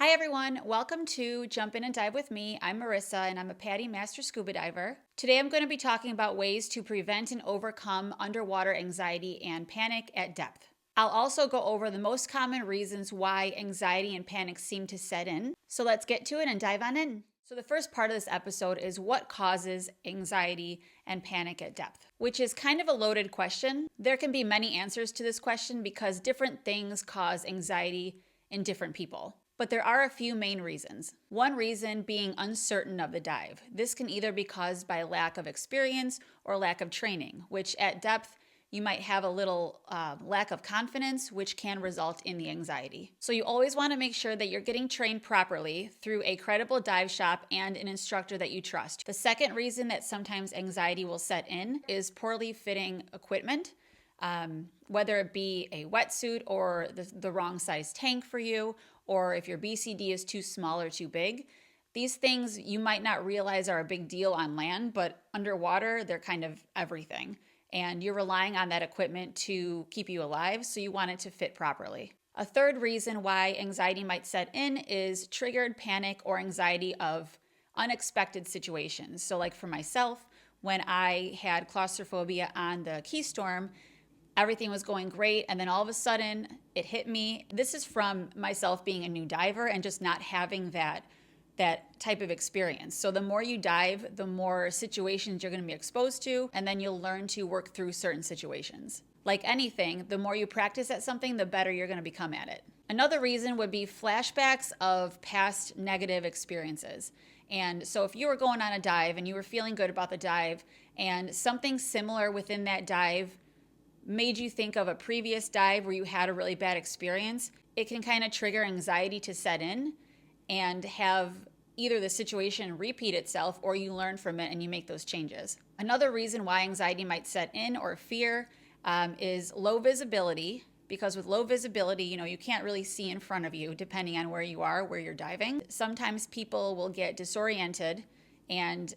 Hi everyone, welcome to Jump In and Dive with me. I'm Marissa and I'm a PADI Master Scuba Diver. Today I'm going to be talking about ways to prevent and overcome underwater anxiety and panic at depth. I'll also go over the most common reasons why anxiety and panic seem to set in. So let's get to it and dive on in. So the first part of this episode is what causes anxiety and panic at depth, which is kind of a loaded question. There can be many answers to this question because different things cause anxiety in different people. But there are a few main reasons. One reason being uncertain of the dive. This can either be caused by lack of experience or lack of training, which at depth you might have a little lack of confidence, which can result in the anxiety. So you always want to make sure that you're getting trained properly through a credible dive shop and an instructor that you trust. The second reason that sometimes anxiety will set in is poorly fitting equipment. Whether it be a wetsuit or the wrong size tank for you, or if your BCD is too small or too big. These things you might not realize are a big deal on land, but underwater, they're kind of everything. And you're relying on that equipment to keep you alive, so you want it to fit properly. A third reason why anxiety might set in is triggered panic or anxiety of unexpected situations. So like for myself, when I had claustrophobia on the Keystorm, everything was going great, and then all of a sudden it hit me. This is from myself being a new diver and just not having that type of experience. So the more you dive, the more situations you're going to be exposed to, and then you'll learn to work through certain situations. Like anything, the more you practice at something, the better you're going to become at it. Another reason would be flashbacks of past negative experiences. And so if you were going on a dive and you were feeling good about the dive, and something similar within that dive made you think of a previous dive where you had a really bad experience, it can kind of trigger anxiety to set in and have either the situation repeat itself or you learn from it and you make those changes. Another reason why anxiety might set in or fear is low visibility, because with low visibility, you can't really see in front of you depending on where you are, where you're diving. Sometimes people will get disoriented and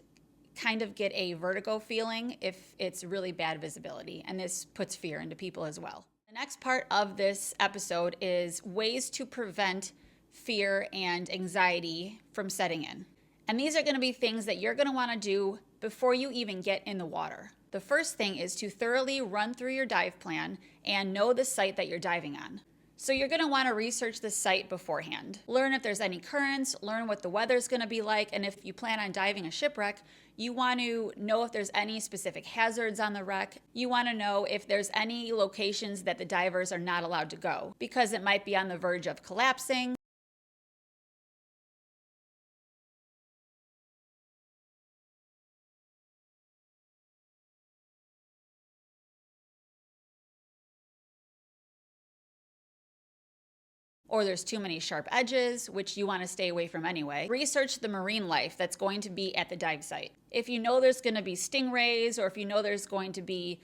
kind of get a vertigo feeling if it's really bad visibility, and this puts fear into people as well. The next part of this episode is ways to prevent fear and anxiety from setting in. And these are going to be things that you're going to want to do before you even get in the water. The first thing is to thoroughly run through your dive plan and know the site that you're diving on. So you're going to want to research the site beforehand. Learn if there's any currents, learn what the weather's going to be like, and if you plan on diving a shipwreck, you want to know if there's any specific hazards on the wreck. You want to know if there's any locations that the divers are not allowed to go, because it might be on the verge of collapsing. Or there's too many sharp edges, which you want to stay away from anyway. Research the marine life that's going to be at the dive site. If you know there's going to be stingrays, or if you know there's going to be,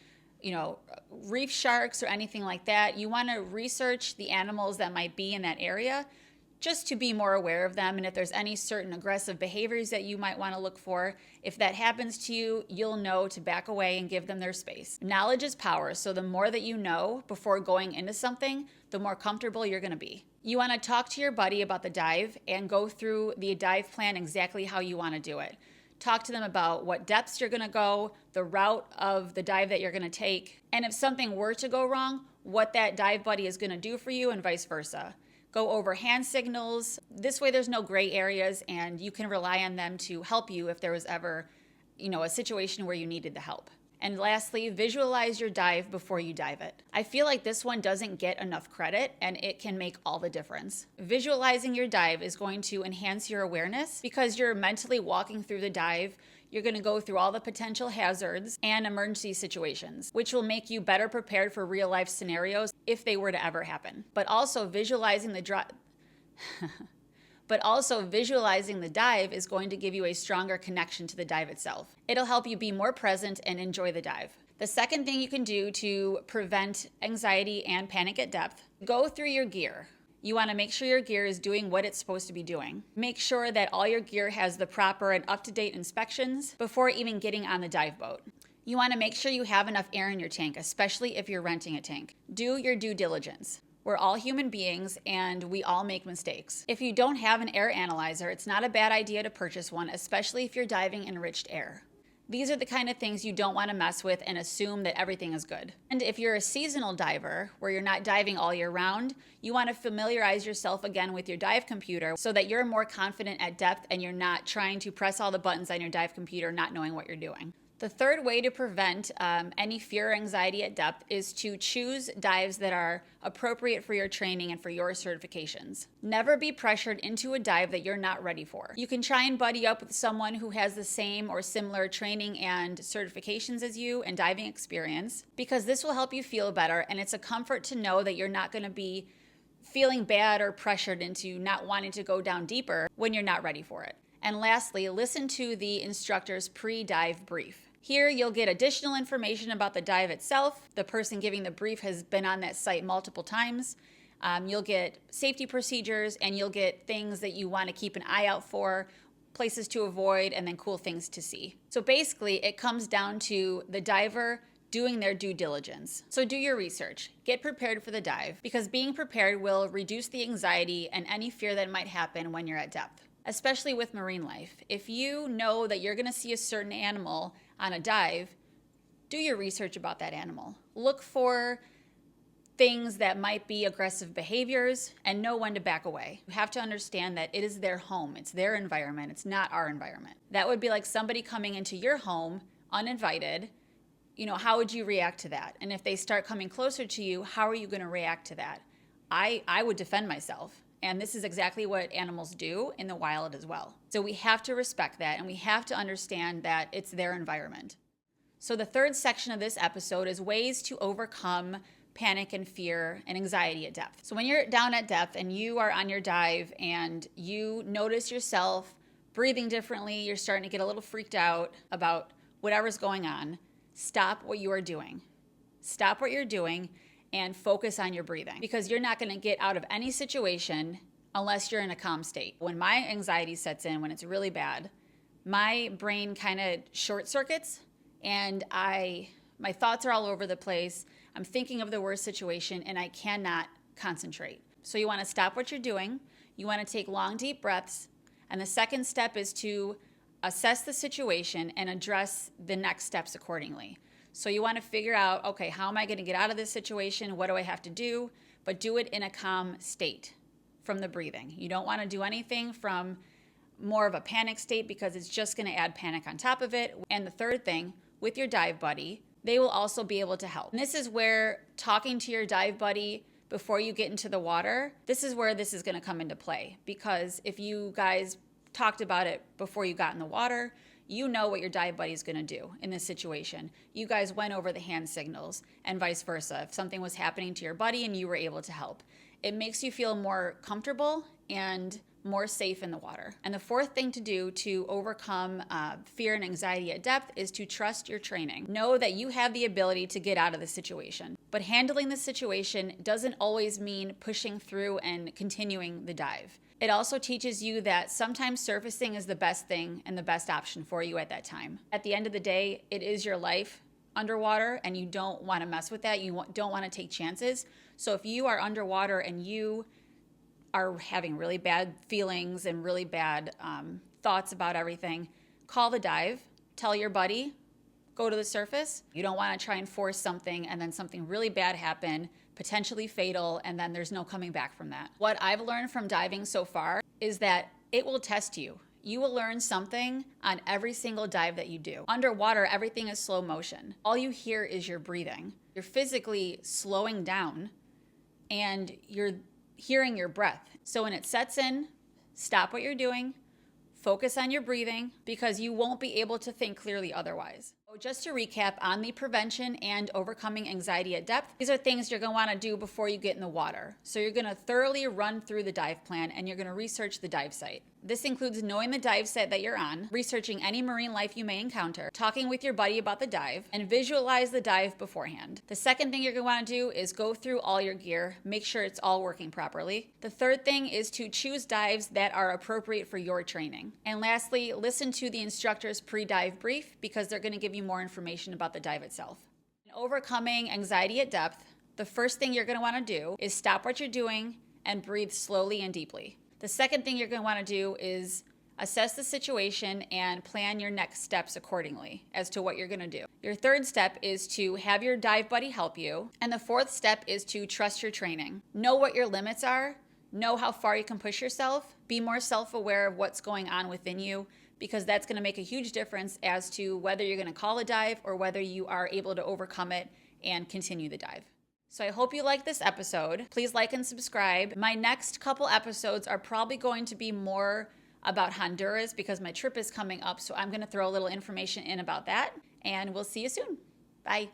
reef sharks or anything like that, you want to research the animals that might be in that area just to be more aware of them, and if there's any certain aggressive behaviors that you might want to look for. If that happens to you, you'll know to back away and give them their space. Knowledge is power, so the more that you know before going into something, the more comfortable you're going to be. You want to talk to your buddy about the dive and go through the dive plan exactly how you want to do it. Talk to them about what depths you're going to go, the route of the dive that you're going to take, and if something were to go wrong, what that dive buddy is going to do for you and vice versa. Go over hand signals. This way there's no gray areas and you can rely on them to help you if there was ever, a situation where you needed the help. And lastly, visualize your dive before you dive it. I feel like this one doesn't get enough credit, and it can make all the difference. Visualizing your dive is going to enhance your awareness because you're mentally walking through the dive. You're going to go through all the potential hazards and emergency situations, which will make you better prepared for real life scenarios if they were to ever happen. But also visualizing the dive is going to give you a stronger connection to the dive itself. It'll help you be more present and enjoy the dive. The second thing you can do to prevent anxiety and panic at depth, go through your gear. You want to make sure your gear is doing what it's supposed to be doing. Make sure that all your gear has the proper and up-to-date inspections before even getting on the dive boat. You want to make sure you have enough air in your tank, especially if you're renting a tank. Do your due diligence. We're all human beings and we all make mistakes. If you don't have an air analyzer, it's not a bad idea to purchase one, especially if you're diving enriched air. These are the kind of things you don't want to mess with and assume that everything is good. And if you're a seasonal diver, where you're not diving all year round, you want to familiarize yourself again with your dive computer so that you're more confident at depth and you're not trying to press all the buttons on your dive computer not knowing what you're doing. The third way to prevent any fear or anxiety at depth is to choose dives that are appropriate for your training and for your certifications. Never be pressured into a dive that you're not ready for. You can try and buddy up with someone who has the same or similar training and certifications as you and diving experience, because this will help you feel better, and it's a comfort to know that you're not going to be feeling bad or pressured into not wanting to go down deeper when you're not ready for it. And lastly, listen to the instructor's pre-dive brief. Here, you'll get additional information about the dive itself. The person giving the brief has been on that site multiple times. You'll get safety procedures, and you'll get things that you want to keep an eye out for, places to avoid, and then cool things to see. So basically, it comes down to the diver doing their due diligence. So do your research. Get prepared for the dive, because being prepared will reduce the anxiety and any fear that might happen when you're at depth, especially with marine life. If you know that you're going to see a certain animal on a dive, do your research about that animal. Look for things that might be aggressive behaviors and know when to back away. You have to understand that it is their home. It's their environment. It's not our environment. That would be like somebody coming into your home uninvited. How would you react to that? And if they start coming closer to you, how are you going to react to that? I would defend myself. And this is exactly what animals do in the wild as well. So we have to respect that, and we have to understand that it's their environment. So the third section of this episode is ways to overcome panic and fear and anxiety at depth. So when you're down at depth and you are on your dive and you notice yourself breathing differently, you're starting to get a little freaked out about whatever's going on, stop what you are doing. Stop what you're doing and focus on your breathing, because you're not going to get out of any situation unless you're in a calm state. When my anxiety sets in, when it's really bad, my brain kind of short circuits and my thoughts are all over the place. I'm thinking of the worst situation and I cannot concentrate. So you want to stop what you're doing. You want to take long, deep breaths. And the second step is to assess the situation and address the next steps accordingly. So you want to figure out, okay, how am I going to get out of this situation? What do I have to do? But do it in a calm state from the breathing. You don't want to do anything from more of a panic state, because it's just going to add panic on top of it. And the third thing, with your dive buddy, they will also be able to help. And this is where talking to your dive buddy before you get into the water, this is where this is going to come into play. Because if you guys talked about it before you got in the water, you know what your dive buddy is going to do in this situation. You guys went over the hand signals and vice versa. If something was happening to your buddy and you were able to help, it makes you feel more comfortable and more safe in the water. And the fourth thing to do to overcome fear and anxiety at depth is to trust your training. Know that you have the ability to get out of the situation. But handling the situation doesn't always mean pushing through and continuing the dive. It also teaches you that sometimes surfacing is the best thing and the best option for you at that time. At the end of the day, it is your life underwater, and you don't want to mess with that. You don't want to take chances. So if you are underwater and you are having really bad feelings and really bad thoughts about everything, call the dive, tell your buddy, go to the surface. You don't want to try and force something and then something really bad happen, potentially fatal, and then there's no coming back from that. What I've learned from diving so far is that it will test you. You will learn something on every single dive that you do. Underwater, everything is slow motion. All you hear is your breathing. You're physically slowing down and you're hearing your breath. So when it sets in, stop what you're doing, focus on your breathing, because you won't be able to think clearly otherwise. So just to recap on the prevention and overcoming anxiety at depth, these are things you're going to want to do before you get in the water. So you're going to thoroughly run through the dive plan and you're going to research the dive site. This includes knowing the dive site that you're on, researching any marine life you may encounter, talking with your buddy about the dive, and visualize the dive beforehand. The second thing you're going to want to do is go through all your gear, make sure it's all working properly. The third thing is to choose dives that are appropriate for your training. And lastly, listen to the instructor's pre-dive brief, because they're going to give you more information about the dive itself. In overcoming anxiety at depth, the first thing you're going to want to do is stop what you're doing and breathe slowly and deeply. The second thing you're going to want to do is assess the situation and plan your next steps accordingly as to what you're going to do. Your third step is to have your dive buddy help you. And the fourth step is to trust your training. Know what your limits are. Know how far you can push yourself. Be more self-aware of what's going on within you, because that's going to make a huge difference as to whether you're going to call a dive or whether you are able to overcome it and continue the dive. So I hope you like this episode. Please like and subscribe. My next couple episodes are probably going to be more about Honduras because my trip is coming up. So I'm going to throw a little information in about that. And we'll see you soon. Bye.